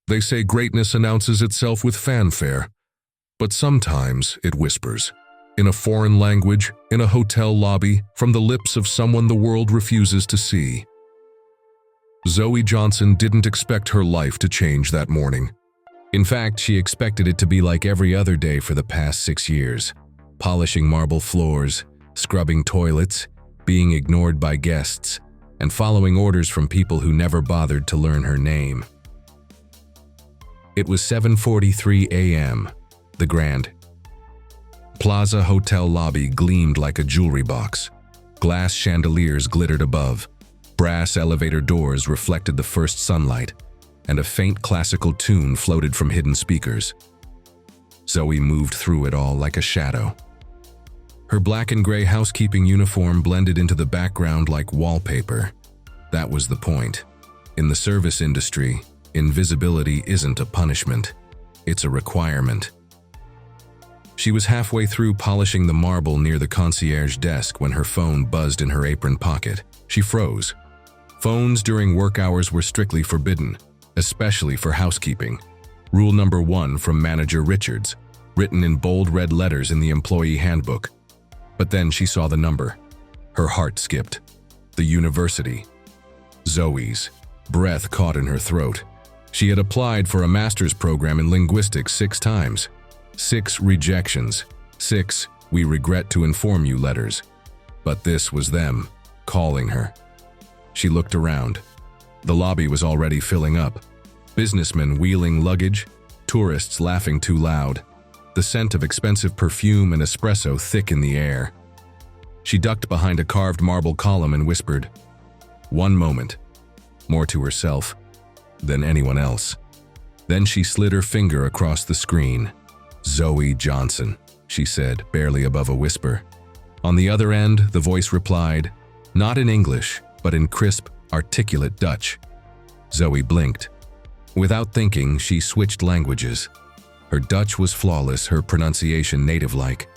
They say greatness announces itself with fanfare, but sometimes it whispers. In a foreign language, in a hotel lobby, from the lips of someone the world refuses to see. Zoe Johnson didn't expect her life to change that morning. In fact, she expected it to be like every other day for the past 6 years. Polishing marble floors, scrubbing toilets, being ignored by guests, and following orders from people who never bothered to learn her name. It was 7:43 a.m. The Grand Plaza Hotel lobby gleamed like a jewelry box. Glass chandeliers glittered above. Brass elevator doors reflected the first sunlight, and a faint classical tune floated from hidden speakers. Zoe moved through it all like a shadow. Her black and gray housekeeping uniform blended into the background like wallpaper. That was the point. In the service industry, invisibility isn't a punishment, it's a requirement. She was halfway through polishing the marble near the concierge desk when her phone buzzed in her apron pocket. She froze. Phones during work hours were strictly forbidden, especially for housekeeping. Rule number 1 from Manager Richards, written in bold red letters in the employee handbook. But then she saw the number. Her heart skipped. The university. Zoe's. Breath caught in her throat. She had applied for a master's program in linguistics 6 times. 6 rejections. 6 "we regret to inform you" letters. But this was them, calling her. She looked around. The lobby was already filling up. Businessmen wheeling luggage, tourists laughing too loud, the scent of expensive perfume and espresso thick in the air. She ducked behind a carved marble column and whispered, "One moment," more to herself than anyone else. Then she slid her finger across the screen. "Zoe Johnson," she said, barely above a whisper. On the other end, the voice replied, not in English, but in crisp, articulate Dutch. Zoe blinked. Without thinking, she switched languages. Her Dutch was flawless, her pronunciation native-like.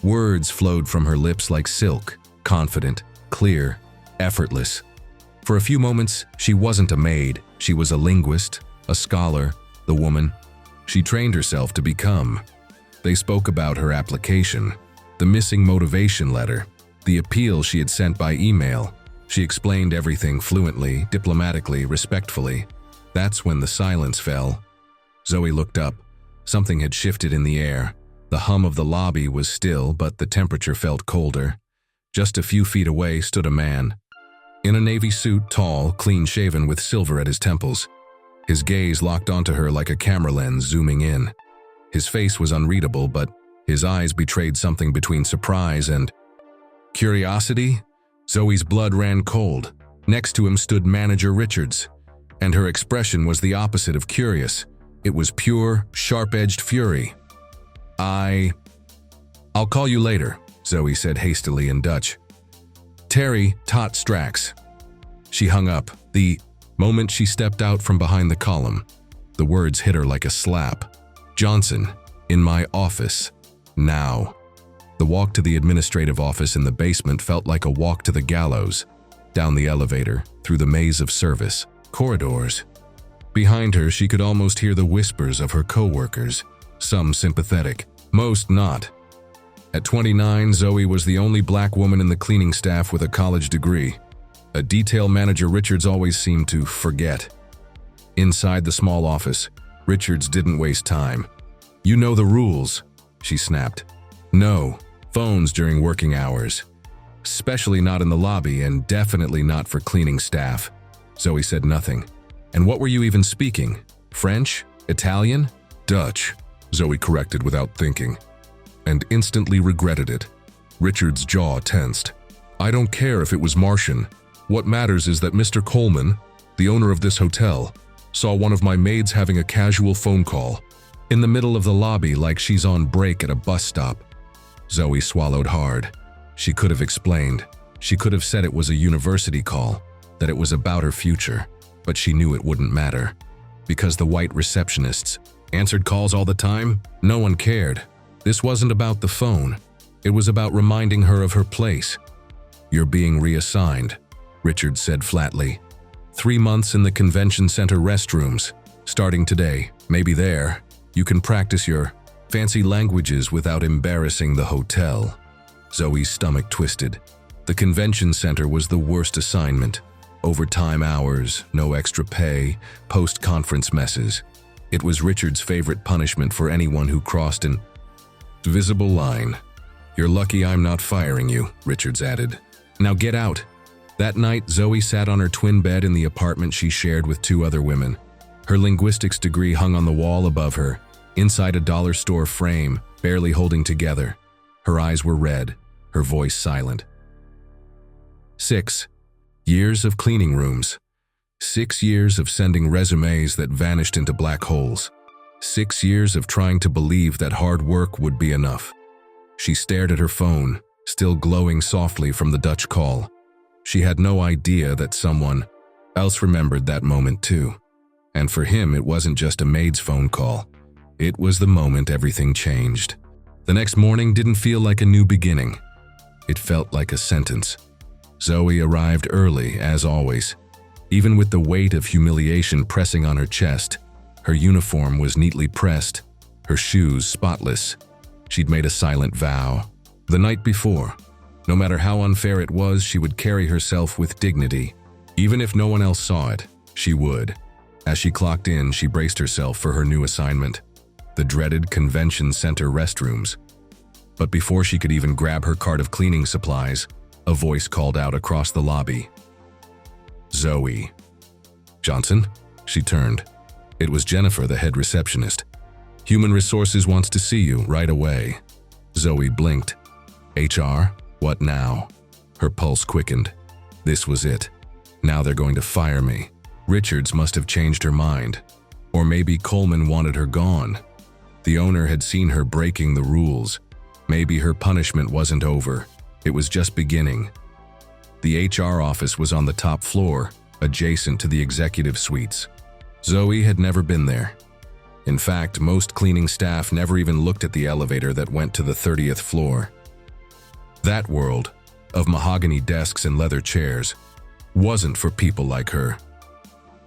Words flowed from her lips like silk, confident, clear, effortless. For a few moments, she wasn't a maid. She was a linguist, a scholar, the woman she trained herself to become. They spoke about her application, the missing motivation letter, the appeal she had sent by email. She explained everything fluently, diplomatically, respectfully. That's when the silence fell. Zoe looked up. Something had shifted in the air. The hum of the lobby was still, but the temperature felt colder. Just a few feet away stood a man. In a navy suit, tall, clean-shaven with silver at his temples. His gaze locked onto her like a camera lens zooming in. His face was unreadable, but his eyes betrayed something between surprise and curiosity. Zoe's blood ran cold. Next to him stood Manager Richards, and her expression was the opposite of curious. It was pure, sharp-edged fury. I'll call you later," Zoe said hastily in Dutch. "Terry tot straks." She hung up. The moment she stepped out from behind the column, the words hit her like a slap. "Johnson, in my office, now." The walk to the administrative office in the basement felt like a walk to the gallows. Down the elevator, through the maze of service, corridors. Behind her, she could almost hear the whispers of her co-workers, some sympathetic, most not. At 29, Zoe was the only black woman in the cleaning staff with a college degree, a detail Manager Richards always seemed to forget. Inside the small office, Richards didn't waste time. "You know the rules," she snapped. "No phones during working hours. Especially not in the lobby, and definitely not for cleaning staff." Zoe said nothing. "And what were you even speaking? French? Italian?" "Dutch," Zoe corrected without thinking, and instantly regretted it. Richard's jaw tensed. "I don't care if it was Martian. What matters is that Mr. Coleman, the owner of this hotel, saw one of my maids having a casual phone call, in the middle of the lobby like she's on break at a bus stop." Zoe swallowed hard. She could have explained. She could have said it was a university call, that it was about her future, but she knew it wouldn't matter. Because the white receptionists answered calls all the time, no one cared. This wasn't about the phone. It was about reminding her of her place. "You're being reassigned," Richard said flatly. 3 months in the convention center restrooms, Starting today, maybe there, you can practice your fancy languages without embarrassing the hotel. Zoe's stomach twisted. The convention center was the worst assignment. Overtime hours, no extra pay, post-conference messes. It was Richard's favorite punishment for anyone who crossed an invisible line. "You're lucky I'm not firing you," Richards added. "Now get out." That night, Zoe sat on her twin bed in the apartment she shared with 2 other women. Her linguistics degree hung on the wall above her, inside a dollar store frame, barely holding together. Her eyes were red, her voice silent. 6 years of cleaning rooms. 6 years of sending resumes that vanished into black holes. 6 years of trying to believe that hard work would be enough. She stared at her phone, still glowing softly from the Dutch call. She had no idea that someone else remembered that moment too. And for him, it wasn't just a maid's phone call. It was the moment everything changed. The next morning didn't feel like a new beginning. It felt like a sentence. Zoe arrived early, as always. Even with the weight of humiliation pressing on her chest, her uniform was neatly pressed, her shoes spotless. She'd made a silent vow. The night before, no matter how unfair it was, she would carry herself with dignity. Even if no one else saw it, she would. As she clocked in, she braced herself for her new assignment, the dreaded convention center restrooms. But before she could even grab her cart of cleaning supplies, a voice called out across the lobby. "Zoe Johnson?" She turned. It was Jennifer, the head receptionist. "Human Resources wants to see you right away." Zoe blinked. "HR? What now?" Her pulse quickened. This was it. Now they're going to fire me. Richards must have changed her mind. Or maybe Coleman wanted her gone. The owner had seen her breaking the rules. Maybe her punishment wasn't over. It was just beginning. The HR office was on the top floor, adjacent to the executive suites. Zoe had never been there. In fact, most cleaning staff never even looked at the elevator that went to the 30th floor. That world, of mahogany desks and leather chairs, wasn't for people like her.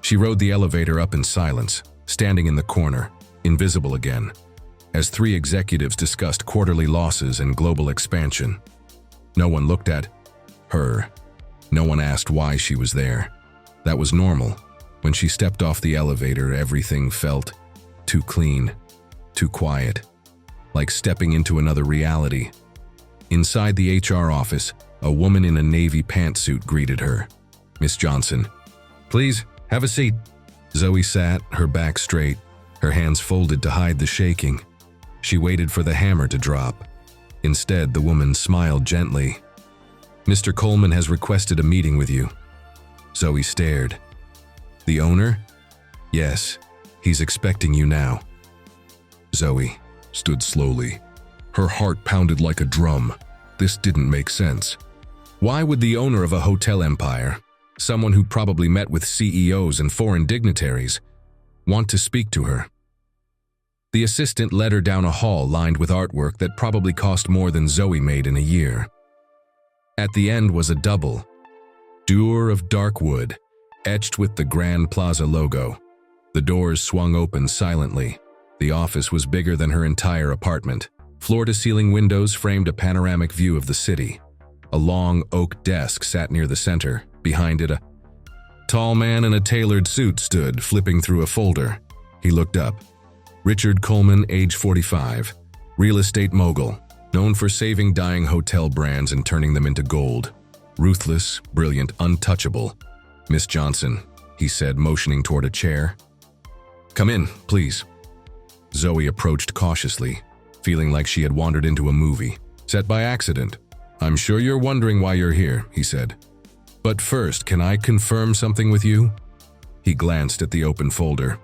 She rode the elevator up in silence, standing in the corner, invisible again, as 3 executives discussed quarterly losses and global expansion. No one looked at her. No one asked why she was there. That was normal. When she stepped off the elevator, everything felt too clean, too quiet, like stepping into another reality. Inside the HR office, a woman in a navy pantsuit greeted her. "Miss Johnson." "Please, have a seat." Zoe sat, her back straight, her hands folded to hide the shaking. She waited for the hammer to drop. Instead, the woman smiled gently. "Mr. Coleman has requested a meeting with you." Zoe stared. "The owner?" "Yes, he's expecting you now." Zoe stood slowly. Her heart pounded like a drum. This didn't make sense. Why would the owner of a hotel empire, someone who probably met with CEOs and foreign dignitaries, want to speak to her? The assistant led her down a hall lined with artwork that probably cost more than Zoe made in a year. At the end was a double door of dark wood, etched with the Grand Plaza logo. The doors swung open silently. The office was bigger than her entire apartment. Floor-to-ceiling windows framed a panoramic view of the city. A long oak desk sat near the center. Behind it, a tall man in a tailored suit stood, flipping through a folder. He looked up. Richard Coleman, age 45, real estate mogul, known for saving dying hotel brands and turning them into gold. Ruthless, brilliant, untouchable. "Miss Johnson," he said, motioning toward a chair. "Come in, please." Zoe approached cautiously, feeling like she had wandered into a movie, set by accident. "I'm sure you're wondering why you're here," he said. "But first, can I confirm something with you?" He glanced at the open folder.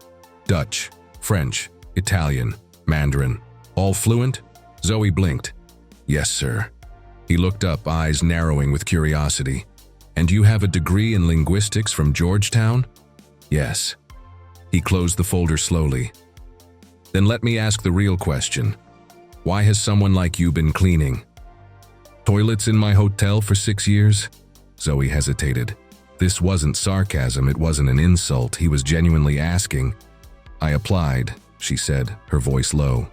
"Dutch, French, Italian, Mandarin, all fluent?" Zoe blinked. "Yes, sir." He looked up, eyes narrowing with curiosity. "And you have a degree in linguistics from Georgetown?" "Yes." He closed the folder slowly. "Then let me ask the real question. Why has someone like you been cleaning toilets in my hotel for 6 years? Zoe hesitated. This wasn't sarcasm, it wasn't an insult. He was genuinely asking. I applied, she said, her voice low.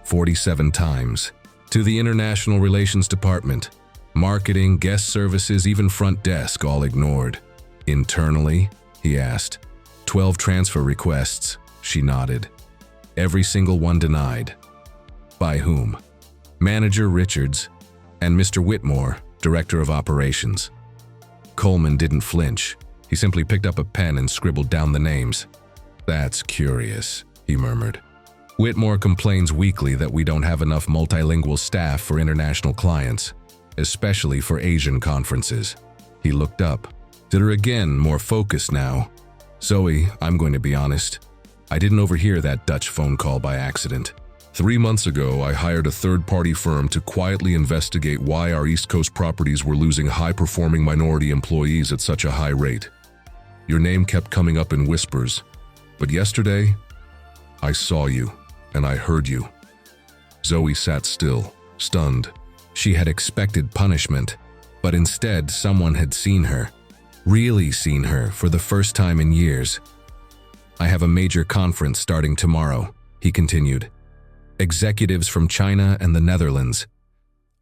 47 times. To the International Relations Department. Marketing, guest services, even front desk, all ignored. Internally? He asked. 12 transfer requests, she nodded. Every single one denied. By whom? Manager Richards and Mr. Whitmore, Director of Operations. Coleman didn't flinch. He simply picked up a pen and scribbled down the names. That's curious, he murmured. Whitmore complains weekly that we don't have enough multilingual staff for international clients, especially for Asian conferences. He looked up. Did her again, more focused now. Zoe, I'm going to be honest. I didn't overhear that Dutch phone call by accident. 3 months ago, I hired a third-party firm to quietly investigate why our East Coast properties were losing high-performing minority employees at such a high rate. Your name kept coming up in whispers, but yesterday, I saw you, and I heard you. Zoe sat still, stunned. She had expected punishment, but instead someone had seen her, really seen her for the first time in years. I have a major conference starting tomorrow, he continued. Executives from China and the Netherlands.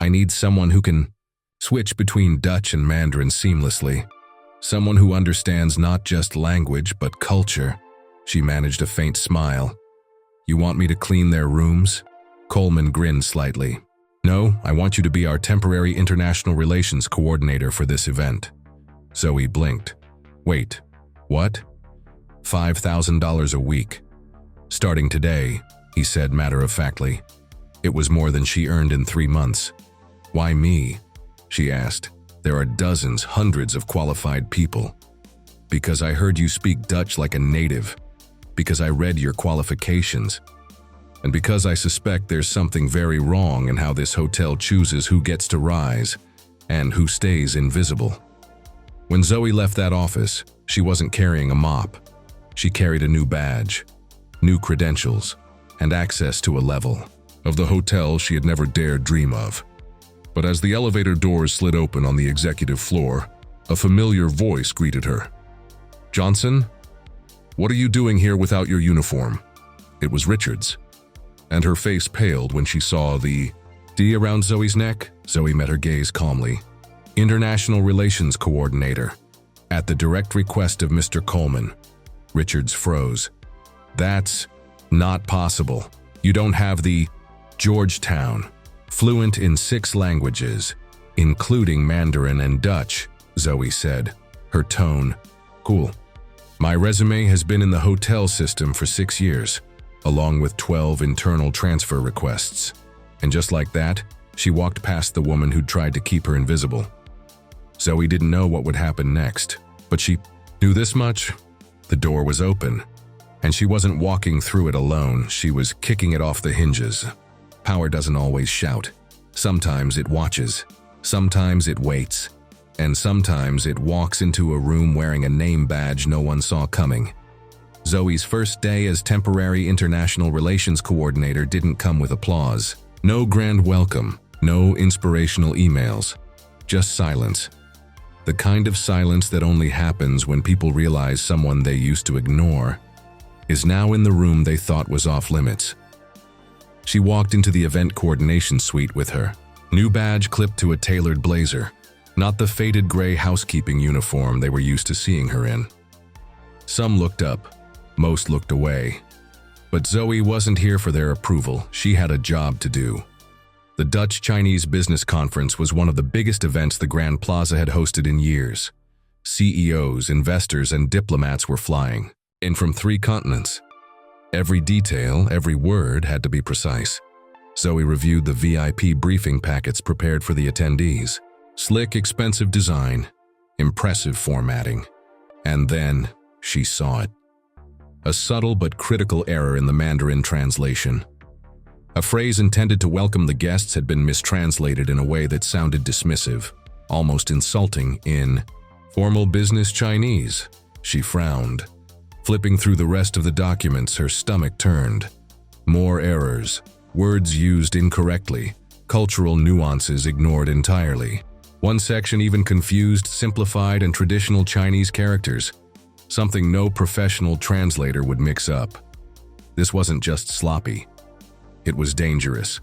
I need someone who can switch between Dutch and Mandarin seamlessly. Someone who understands not just language, but culture. She managed a faint smile. You want me to clean their rooms? Coleman grinned slightly. No, I want you to be our temporary international relations coordinator for this event. Zoe blinked. Wait, what? $5,000 a week. Starting today, he said matter-of-factly. It was more than she earned in 3 months. Why me? She asked. There are dozens, hundreds of qualified people. Because I heard you speak Dutch like a native. Because I read your qualifications. And because I suspect there's something very wrong in how this hotel chooses who gets to rise and who stays invisible. When Zoe left that office, she wasn't carrying a mop. She carried a new badge, new credentials, and access to a level of the hotel she had never dared dream of. But as the elevator doors slid open on the executive floor, a familiar voice greeted her. Johnson? What are you doing here without your uniform? It was Richards. And her face paled when she saw the D around Zoe's neck. Zoe met her gaze calmly. International Relations Coordinator. At the direct request of Mr. Coleman. Richards froze. That's not possible. You don't have the Georgetown. Fluent in 6 languages, including Mandarin and Dutch, Zoe said, her tone cool. My resume has been in the hotel system for 6 years, along with 12 internal transfer requests. And just like that, she walked past the woman who'd tried to keep her invisible. Zoe didn't know what would happen next, but she knew this much. The door was open, and she wasn't walking through it alone. She was kicking it off the hinges. Power doesn't always shout. Sometimes it watches. Sometimes it waits. And sometimes it walks into a room wearing a name badge no one saw coming. Zoe's first day as temporary international relations coordinator didn't come with applause. No grand welcome, no inspirational emails. Just silence. The kind of silence that only happens when people realize someone they used to ignore is now in the room they thought was off limits. She walked into the event coordination suite with her new badge clipped to a tailored blazer, not the faded gray housekeeping uniform they were used to seeing her in. Some looked up, most looked away. But Zoe wasn't here for their approval. She had a job to do. The Dutch-Chinese Business Conference was one of the biggest events the Grand Plaza had hosted in years. CEOs, investors, and diplomats were flying in from 3 continents. Every detail, every word had to be precise. Zoe reviewed the VIP briefing packets prepared for the attendees. Slick, expensive design, impressive formatting. And then she saw it. A subtle but critical error in the Mandarin translation. A phrase intended to welcome the guests had been mistranslated in a way that sounded dismissive, almost insulting, in formal business Chinese. She frowned. Flipping through the rest of the documents, her stomach turned. More errors, words used incorrectly, cultural nuances ignored entirely. One section even confused simplified and traditional Chinese characters, something no professional translator would mix up. This wasn't just sloppy. It was dangerous.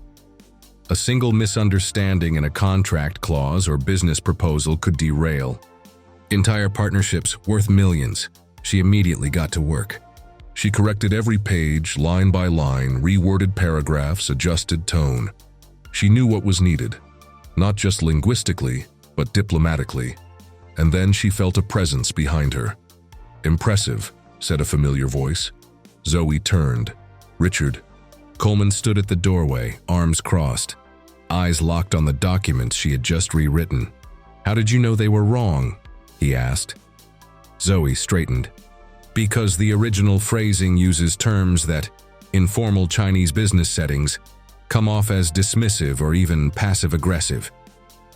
A single misunderstanding in a contract clause or business proposal could derail entire partnerships worth millions. She immediately got to work. She corrected every page, line by line, reworded paragraphs, adjusted tone. She knew what was needed, not just linguistically, but diplomatically. And then she felt a presence behind her. "Impressive," said a familiar voice. Zoe turned. "Richard." Coleman stood at the doorway, arms crossed, eyes locked on the documents she had just rewritten. "How did you know they were wrong?" he asked. Zoe straightened. "Because the original phrasing uses terms that, in formal Chinese business settings, come off as dismissive or even passive-aggressive.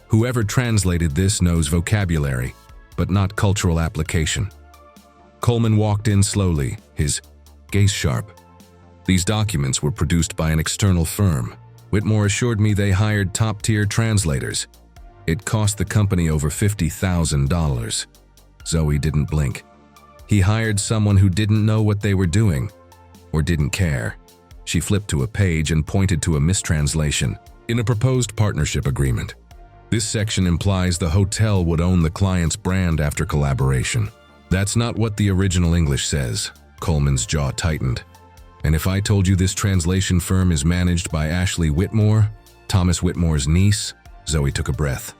Whoever translated this knows vocabulary, but not cultural application." Coleman walked in slowly, his gaze sharp. "These documents were produced by an external firm. Whitmore assured me they hired top-tier translators. It cost the company over $50,000. Zoe didn't blink. He hired someone who didn't know what they were doing, or didn't care. She flipped to a page and pointed to a mistranslation in a proposed partnership agreement. This section implies the hotel would own the client's brand after collaboration. That's not what the original English says. Coleman's jaw tightened. And if I told you this translation firm is managed by Ashley Whitmore, Thomas Whitmore's niece, Zoe took a breath.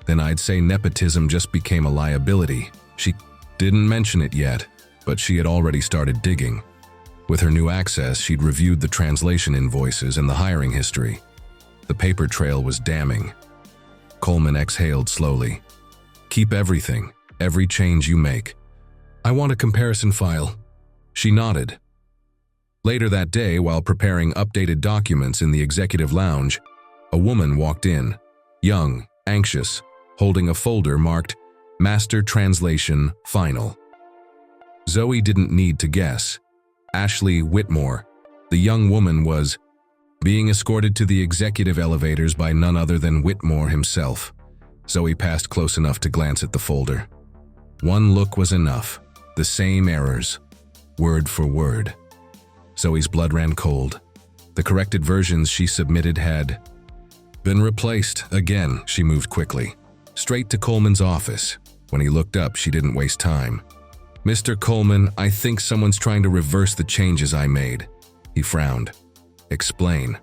Then I'd say nepotism just became a liability. She didn't mention it yet, but she had already started digging. With her new access, she'd reviewed the translation invoices and the hiring history. The paper trail was damning. Coleman exhaled slowly. "Keep everything, every change you make. I want a comparison file." She nodded. Later that day, while preparing updated documents in the executive lounge, a woman walked in, young, anxious, holding a folder marked Master Translation Final. Zoe didn't need to guess. Ashley Whitmore, the young woman, was being escorted to the executive elevators by none other than Whitmore himself. Zoe passed close enough to glance at the folder. One look was enough. The same errors, word for word. Zoe's blood ran cold. The corrected versions she submitted had been replaced. Again, she moved quickly, straight to Coleman's office. When he looked up, she didn't waste time. "Mr. Coleman, I think someone's trying to reverse the changes I made." He frowned. "Explain."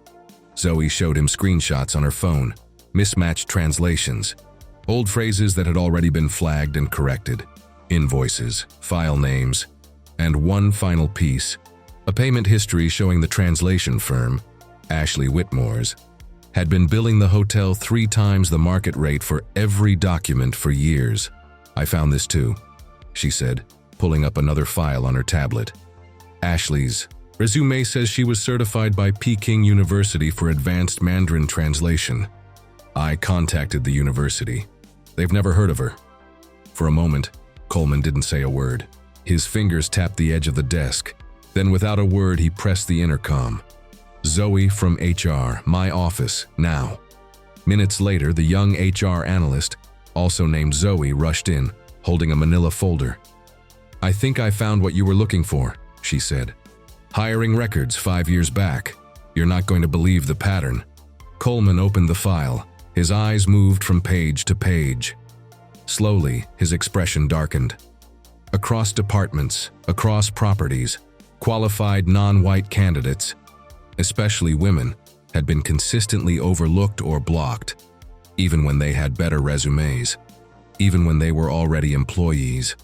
Zoe showed him screenshots on her phone, mismatched translations, old phrases that had already been flagged and corrected, invoices, file names, and one final piece, a payment history showing the translation firm, Ashley Whitmore's, had been billing the hotel 3 times the market rate for every document for years. "I found this too," she said, pulling up another file on her tablet. "Ashley's resume says she was certified by Peking University for advanced Mandarin translation. I contacted the university. They've never heard of her." For a moment, Coleman didn't say a word. His fingers tapped the edge of the desk. Then without a word, he pressed the intercom. "Zoe from HR, my office, now." Minutes later, the young HR analyst, also named Zoe, rushed in, holding a manila folder. "I think I found what you were looking for," she said. "Hiring records 5 years back. You're not going to believe the pattern." Coleman opened the file. His eyes moved from page to page. Slowly, his expression darkened. Across departments, across properties, qualified non-white candidates, especially women, had been consistently overlooked or blocked, even when they had better resumes, even when they were already employees.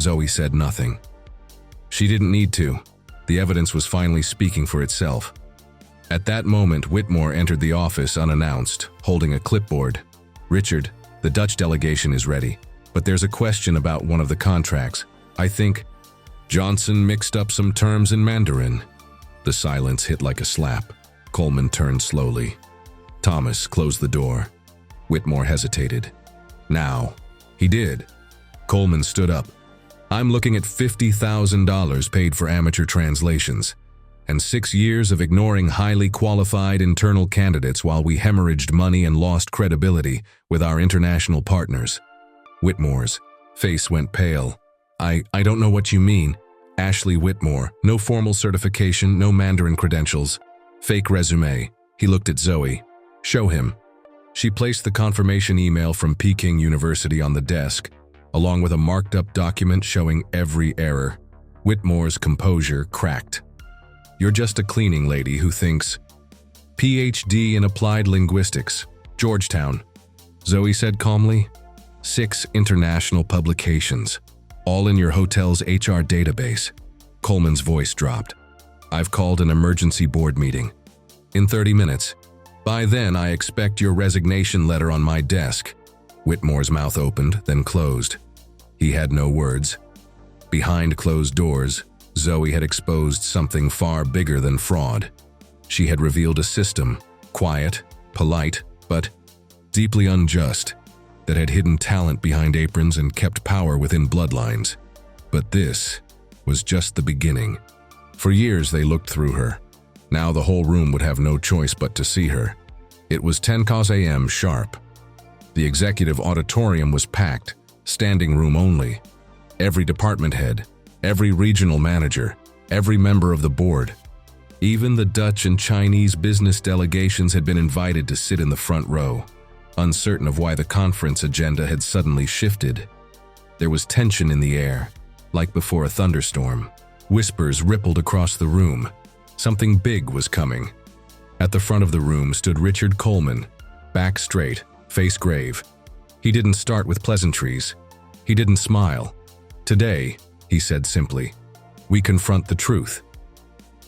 Zoe said nothing. She didn't need to. The evidence was finally speaking for itself. At that moment, Whitmore entered the office unannounced, holding a clipboard. "Richard, the Dutch delegation is ready, but there's a question about one of the contracts. I think Johnson mixed up some terms in Mandarin." The silence hit like a slap. Coleman turned slowly. Thomas closed the door. Whitmore hesitated. "Now." He did. Coleman stood up. "I'm looking at $50,000 paid for amateur translations, and 6 years of ignoring highly qualified internal candidates while we hemorrhaged money and lost credibility with our international partners." Whitmore's face went pale. I don't know what you mean." Ashley Whitmore, no formal certification, no Mandarin credentials. Fake resume. He looked at Zoe. Show him. She placed the confirmation email from Peking University on the desk, along with a marked-up document showing every error. Whitmore's composure cracked. You're just a cleaning lady who thinks, PhD in Applied Linguistics, Georgetown. Zoe said calmly, 6 international publications, all in your hotel's HR database. Coleman's voice dropped. I've called an emergency board meeting. In 30 minutes. By then, I expect your resignation letter on my desk. Whitmore's mouth opened, then closed. He had no words. Behind closed doors, Zoe had exposed something far bigger than fraud. She had revealed a system, quiet, polite, but deeply unjust, that had hidden talent behind aprons and kept power within bloodlines. But this was just the beginning. For years they looked through her. Now the whole room would have no choice but to see her. It was 10 a.m. sharp. The executive auditorium was packed, standing room only. Every department head, every regional manager, every member of the board, even the Dutch and Chinese business delegations had been invited to sit in the front row, uncertain of why the conference agenda had suddenly shifted. There was tension in the air, like before a thunderstorm. Whispers rippled across the room. Something big was coming. At the front of the room stood Richard Coleman, back straight, face grave. He didn't start with pleasantries. He didn't smile. Today, he said simply, we confront the truth.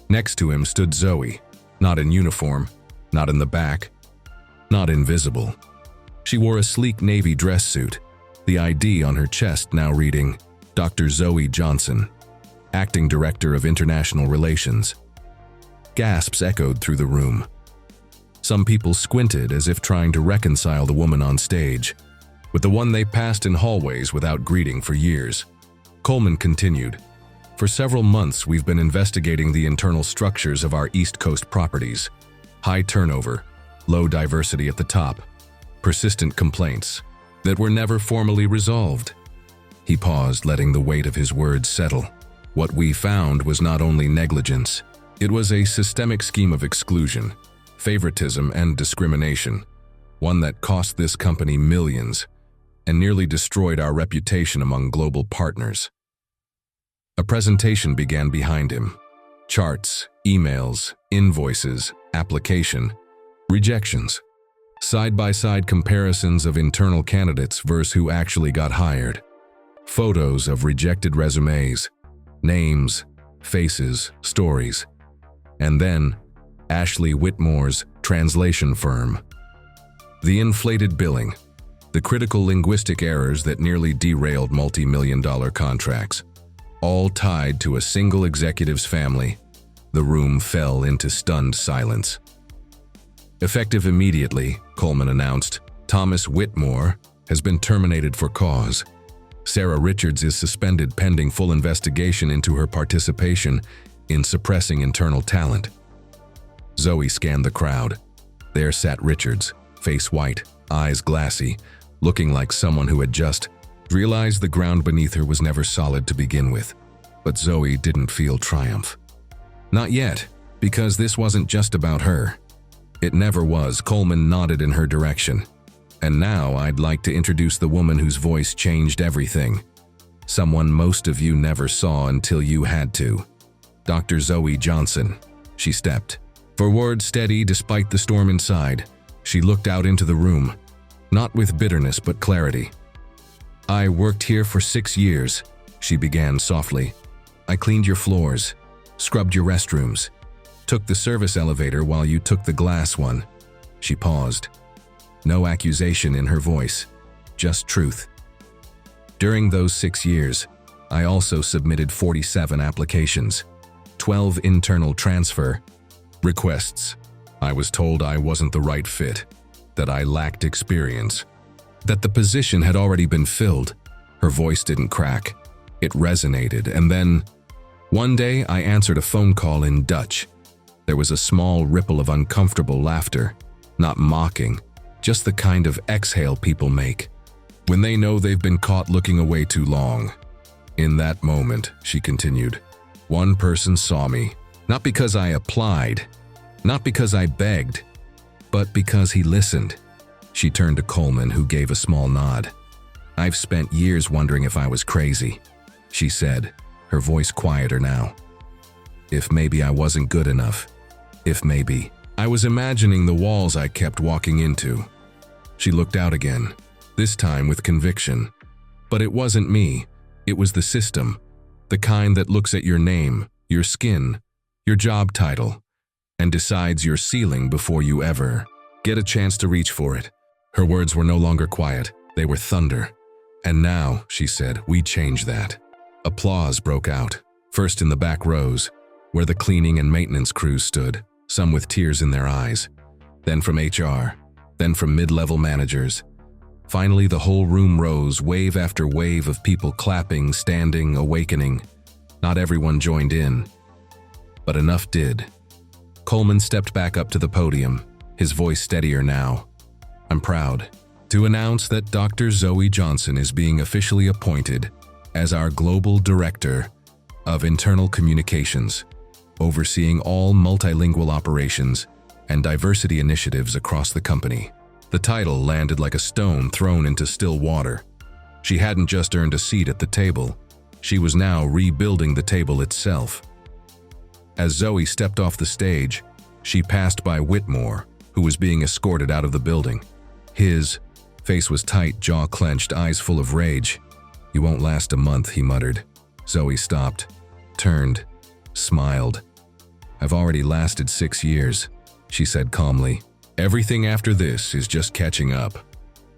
Next to him stood Zoe, not in uniform, not in the back, not invisible. She wore a sleek navy dress suit, the ID on her chest now reading, Dr. Zoe Johnson, Acting Director of International Relations. Gasps echoed through the room. Some people squinted as if trying to reconcile the woman on stage with the one they passed in hallways without greeting for years. Coleman continued, for several months we've been investigating the internal structures of our East Coast properties. High turnover, low diversity at the top, persistent complaints that were never formally resolved. He paused, letting the weight of his words settle. What we found was not only negligence, it was a systemic scheme of exclusion, favoritism, and discrimination, one that cost this company millions and nearly destroyed our reputation among global partners. A presentation began behind him. Charts, emails, invoices, application, rejections. Side-by-side comparisons of internal candidates versus who actually got hired. Photos of rejected resumes, names, faces, stories. And then, Ashley Whitmore's translation firm. The inflated billing, the critical linguistic errors that nearly derailed multi-million-dollar contracts, all tied to a single executive's family. The room fell into stunned silence. Effective immediately, Coleman announced, Thomas Whitmore has been terminated for cause. Sarah Richards is suspended pending full investigation into her participation in suppressing internal talent. Zoe scanned the crowd. There sat Richards, face white, eyes glassy, looking like someone who had just realized the ground beneath her was never solid to begin with. But Zoe didn't feel triumph. Not yet, because this wasn't just about her. It never was. Coleman nodded in her direction. And now I'd like to introduce the woman whose voice changed everything. Someone most of you never saw until you had to. Dr. Zoe Johnson. She stepped forward, steady despite the storm inside. She looked out into the room, not with bitterness but clarity. I worked here for 6 years, she began softly. I cleaned your floors, scrubbed your restrooms, took the service elevator while you took the glass one. She paused. No accusation in her voice, just truth. During those 6 years, I also submitted 47 applications, 12 internal transfer requests. I was told I wasn't the right fit, that I lacked experience, that the position had already been filled. Her voice didn't crack. It resonated, and then, one day I answered a phone call in Dutch. There was a small ripple of uncomfortable laughter, not mocking, just the kind of exhale people make when they know they've been caught looking away too long. In that moment, she continued, One person saw me, not because I applied, not because I begged, but because he listened. She turned to Coleman, who gave a small nod. I've spent years wondering if I was crazy, she said, her voice quieter now. If maybe I wasn't good enough. If maybe I was imagining the walls I kept walking into. She looked out again, this time with conviction. But it wasn't me. It was the system, the kind that looks at your name, your skin, your job title, and decides your ceiling before you ever get a chance to reach for it. Her words were no longer quiet, they were thunder. And now, she said, we change that. Applause broke out, first in the back rows, where the cleaning and maintenance crews stood, some with tears in their eyes. Then from HR, then from mid-level managers. Finally, the whole room rose, wave after wave of people clapping, standing, awakening. Not everyone joined in, but enough did. Coleman stepped back up to the podium, his voice steadier now. I'm proud to announce that Dr. Zoe Johnson is being officially appointed as our Global Director of Internal Communications, overseeing all multilingual operations and diversity initiatives across the company. The title landed like a stone thrown into still water. She hadn't just earned a seat at the table, she was now rebuilding the table itself. As Zoe stepped off the stage, she passed by Whitmore, who was being escorted out of the building. His face was tight, jaw clenched, eyes full of rage. You won't last a month, he muttered. Zoe stopped, turned, smiled. I've already lasted 6 years, she said calmly. Everything after this is just catching up.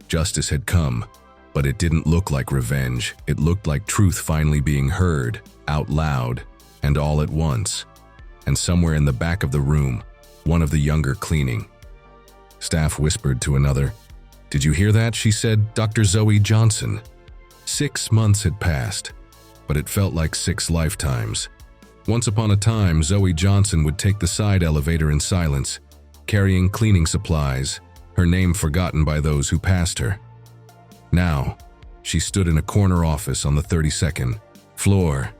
Justice had come, but it didn't look like revenge. It looked like truth finally being heard, out loud, and all at once. And somewhere in the back of the room, one of the younger cleaning staff whispered to another. Did you hear that? She said, Dr. Zoe Johnson. 6 months had passed, but it felt like 6 lifetimes. Once upon a time, Zoe Johnson would take the side elevator in silence, carrying cleaning supplies, her name forgotten by those who passed her. Now, she stood in a corner office on the 32nd floor,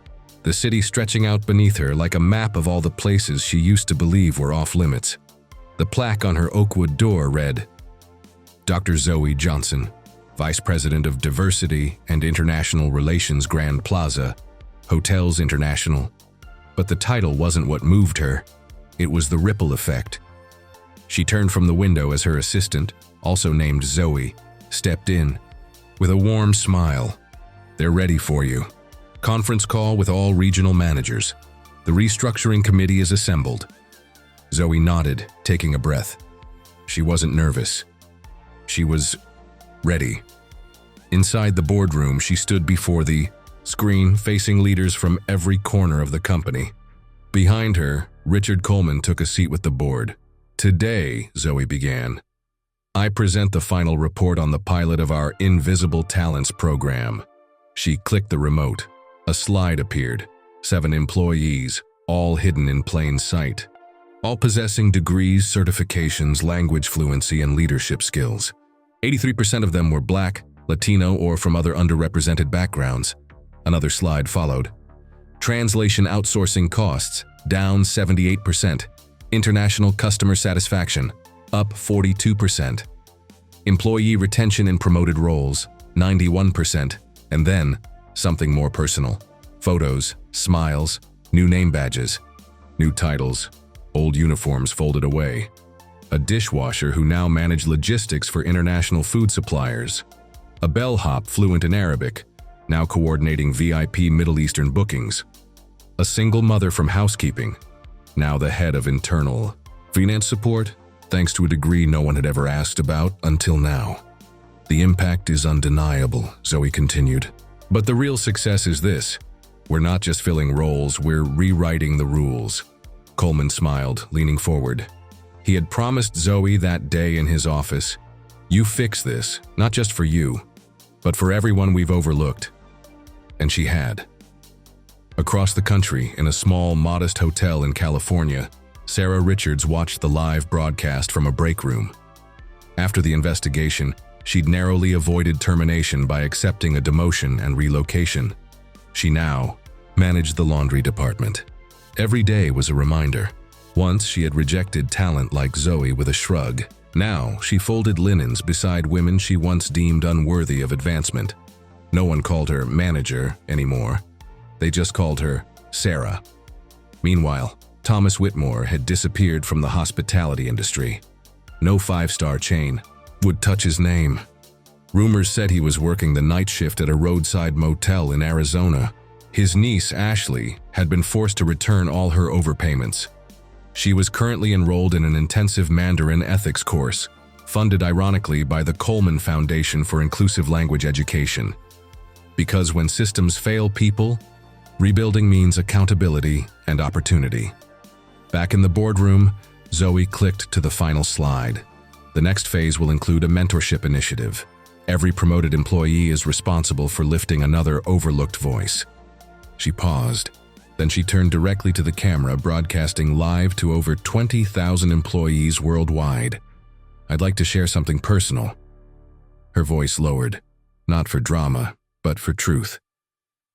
the city stretching out beneath her like a map of all the places she used to believe were off-limits. The plaque on her oakwood door read, Dr. Zoe Johnson, Vice President of Diversity and International Relations, Grand Plaza, Hotels International. But the title wasn't what moved her. It was the ripple effect. She turned from the window as her assistant, also named Zoe, stepped in. With a warm smile. They're ready for you. Conference call with all regional managers. The restructuring committee is assembled. Zoe nodded, taking a breath. She wasn't nervous. She was ready. Inside the boardroom, she stood before the screen, facing leaders from every corner of the company. Behind her, Richard Coleman took a seat with the board. Today, Zoe began, I present the final report on the pilot of our Invisible Talents program. She clicked the remote. A slide appeared. 7 employees, all hidden in plain sight. All possessing degrees, certifications, language fluency, and leadership skills. 83% of them were Black, Latino, or from other underrepresented backgrounds. Another slide followed. Translation outsourcing costs, down 78%. International customer satisfaction, up 42%. Employee retention in promoted roles, 91%. And then, something more personal. Photos, smiles, new name badges, new titles, old uniforms folded away. A dishwasher who now managed logistics for international food suppliers. A bellhop fluent in Arabic, now coordinating VIP Middle Eastern bookings. A single mother from housekeeping, now the head of internal finance support, thanks to a degree no one had ever asked about until now. The impact is undeniable, Zoe continued. But the real success is this. We're not just filling roles, we're rewriting the rules. Coleman smiled, leaning forward. He had promised Zoe that day in his office, you fix this, not just for you, but for everyone we've overlooked. And she had. Across the country, in a small, modest hotel in California, Sarah Richards watched the live broadcast from a break room. After the investigation, she'd narrowly avoided termination by accepting a demotion and relocation. She now managed the laundry department. Every day was a reminder. Once she had rejected talent like Zoe with a shrug. Now she folded linens beside women she once deemed unworthy of advancement. No one called her manager anymore. They just called her Sarah. Meanwhile, Thomas Whitmore had disappeared from the hospitality industry. No five-star chain would touch his name. Rumors said he was working the night shift at a roadside motel in Arizona. His niece, Ashley, had been forced to return all her overpayments. She was currently enrolled in an intensive Mandarin ethics course, funded ironically by the Coleman Foundation for Inclusive Language Education. Because when systems fail people, rebuilding means accountability and opportunity. Back in the boardroom, Zoe clicked to the final slide. The next phase will include a mentorship initiative. Every promoted employee is responsible for lifting another overlooked voice. She paused. Then she turned directly to the camera, broadcasting live to over 20,000 employees worldwide. "I'd like to share something personal." Her voice lowered, not for drama, but for truth.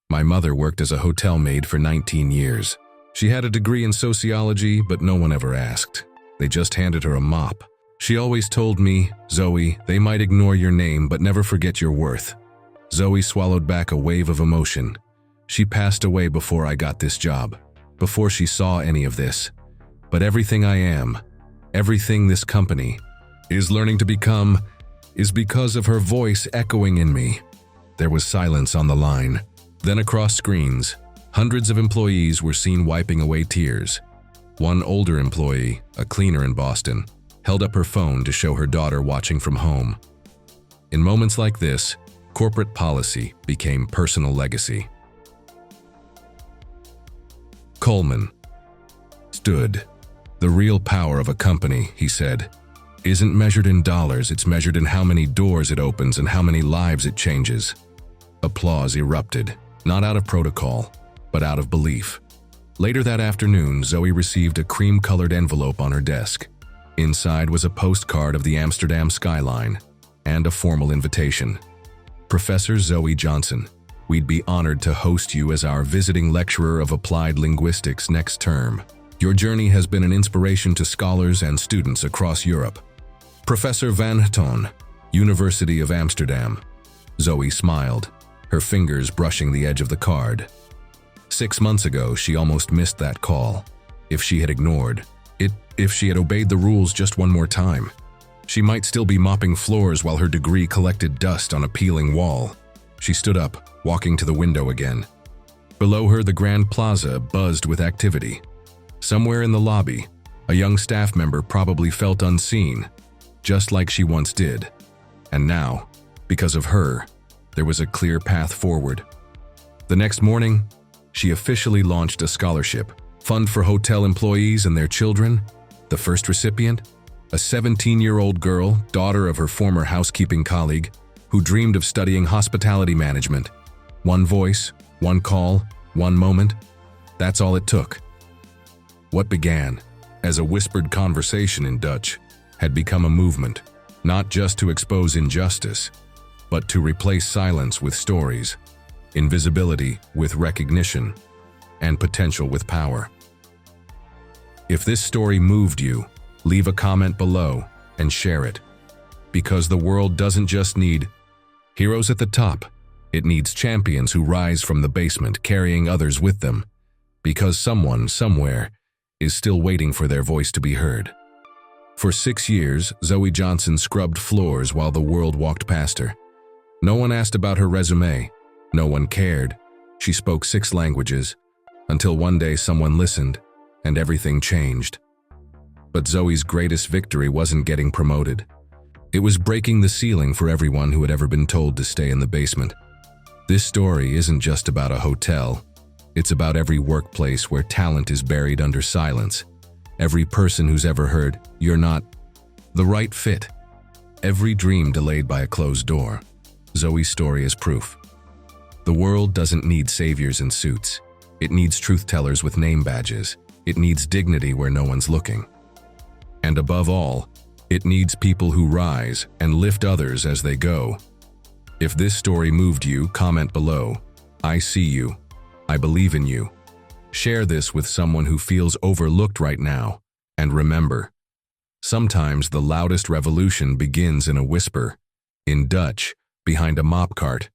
"My mother worked as a hotel maid for 19 years. She had a degree in sociology, but no one ever asked. They just handed her a mop. She always told me, 'Zoe, they might ignore your name, but never forget your worth.'" Zoe swallowed back a wave of emotion. "She passed away before I got this job, before she saw any of this. But everything I am, everything this company is learning to become, is because of her voice echoing in me." There was silence on the line. Then across screens, hundreds of employees were seen wiping away tears. One older employee, a cleaner in Boston, held up her phone to show her daughter watching from home. In moments like this, corporate policy became personal legacy. Coleman stood. "The real power of a company," he said, "isn't measured in dollars, it's measured in how many doors it opens and how many lives it changes." Applause erupted, not out of protocol, but out of belief. Later that afternoon, Zoe received a cream-colored envelope on her desk. Inside was a postcard of the Amsterdam skyline and a formal invitation. "Professor Zoe Johnson, we'd be honored to host you as our visiting lecturer of applied linguistics next term. Your journey has been an inspiration to scholars and students across Europe. Professor Van Ton, University of Amsterdam." Zoe smiled, her fingers brushing the edge of the card. 6 months ago, she almost missed that call. If she had ignored it, if she had obeyed the rules just one more time, she might still be mopping floors while her degree collected dust on a peeling wall. She stood up, walking to the window again. Below her, the Grand Plaza buzzed with activity. Somewhere in the lobby, a young staff member probably felt unseen, just like she once did. And now, because of her, there was a clear path forward. The next morning, she officially launched a scholarship fund for hotel employees and their children. The first recipient, a 17-year-old girl, daughter of her former housekeeping colleague, who dreamed of studying hospitality management. One voice, one call, one moment. That's all it took. What began as a whispered conversation in Dutch had become a movement, not just to expose injustice, but to replace silence with stories, invisibility with recognition, and potential with power. If this story moved you, leave a comment below and share it. Because the world doesn't just need heroes at the top, it needs champions who rise from the basement, carrying others with them. Because someone, somewhere, is still waiting for their voice to be heard. For 6 years, Zoe Johnson scrubbed floors while the world walked past her. No one asked about her resume. No one cared. She spoke 6 languages, until one day someone listened, and everything changed. But Zoe's greatest victory wasn't getting promoted. It was breaking the ceiling for everyone who had ever been told to stay in the basement. This story isn't just about a hotel. It's about every workplace where talent is buried under silence. Every person who's ever heard, "You're not the right fit." Every dream delayed by a closed door. Zoe's story is proof. The world doesn't need saviors in suits. It needs truth-tellers with name badges. It needs dignity where no one's looking. And above all, it needs people who rise and lift others as they go. If this story moved you, comment below. I see you. I believe in you. Share this with someone who feels overlooked right now. And remember, sometimes the loudest revolution begins in a whisper. In Dutch, behind a mop cart.